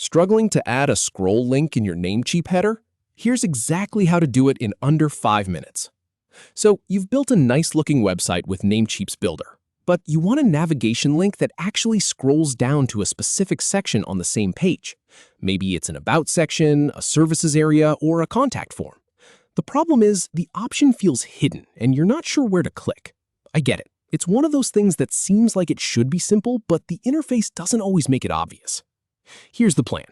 Struggling to add a scroll link in your Namecheap header? Here's exactly how to do it in under 5 minutes. So you've built a nice-looking website with Namecheap's builder, but you want a navigation link that actually scrolls down to a specific section on the same page. Maybe it's an About section, a Services area, or a contact form. The problem is the option feels hidden and you're not sure where to click. I get it. It's one of those things that seems like it should be simple, but the interface doesn't always make it obvious. Here's the plan.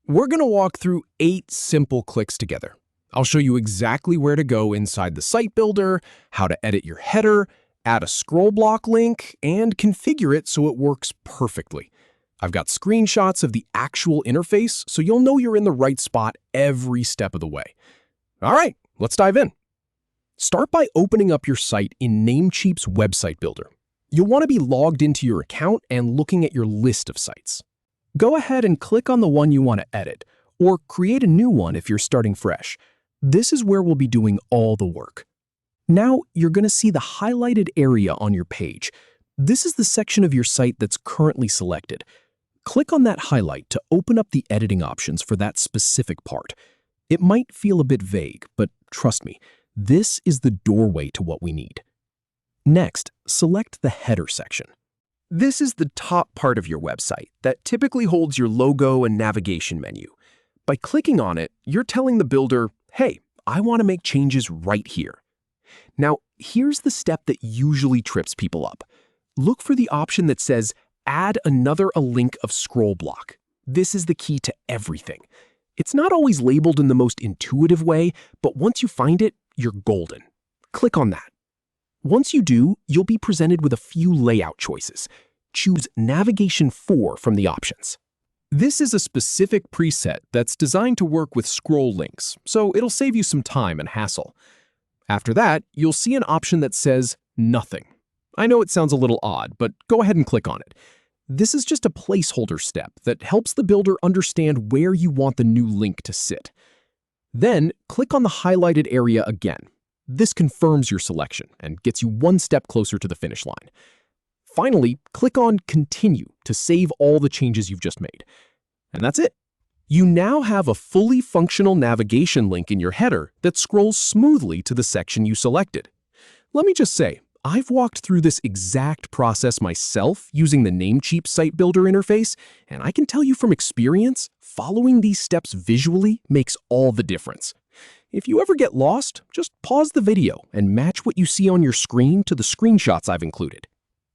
We're going to walk through 8 simple clicks together. I'll show you exactly where to go inside the site builder, how to edit your header, add a scroll block link, and configure it so it works perfectly. I've got screenshots of the actual interface, so you'll know you're in the right spot every step of the way. All right, let's dive in. Start by opening up your site in Namecheap's website builder. You'll want to be logged into your account and looking at your list of sites. Go ahead and click on the one you want to edit, or create a new one if you're starting fresh. This is where we'll be doing all the work. Now you're going to see the highlighted area on your page. This is the section of your site that's currently selected. Click on that highlight to open up the editing options for that specific part. It might feel a bit vague, but trust me, this is the doorway to what we need. Next, select the header section. This is the top part of your website that typically holds your logo and navigation menu. By clicking on it, you're telling the builder, hey, I want to make changes right here. Now, here's the step that usually trips people up. Look for the option that says, add another link of scroll block. This is the key to everything. It's not always labeled in the most intuitive way, but once you find it, you're golden. Click on that. Once you do, you'll be presented with a few layout choices. Choose Navigation 4 from the options. This is a specific preset that's designed to work with scroll links, so it'll save you some time and hassle. After that, you'll see an option that says Nothing. I know it sounds a little odd, but go ahead and click on it. This is just a placeholder step that helps the builder understand where you want the new link to sit. Then, click on the highlighted area again. This confirms your selection and gets you one step closer to the finish line. Finally, click on Continue to save all the changes you've just made. And that's it. You now have a fully functional navigation link in your header that scrolls smoothly to the section you selected. Let me just say, I've walked through this exact process myself using the Namecheap site builder interface, and I can tell you from experience, following these steps visually makes all the difference. If you ever get lost, just pause the video and match what you see on your screen to the screenshots I've included.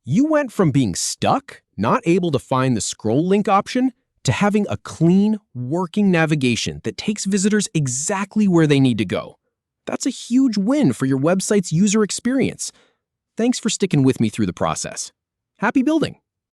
You went from being stuck, not able to find the scroll link option, to having a clean, working navigation that takes visitors exactly where they need to go. That's a huge win for your website's user experience. Thanks for sticking with me through the process. Happy building!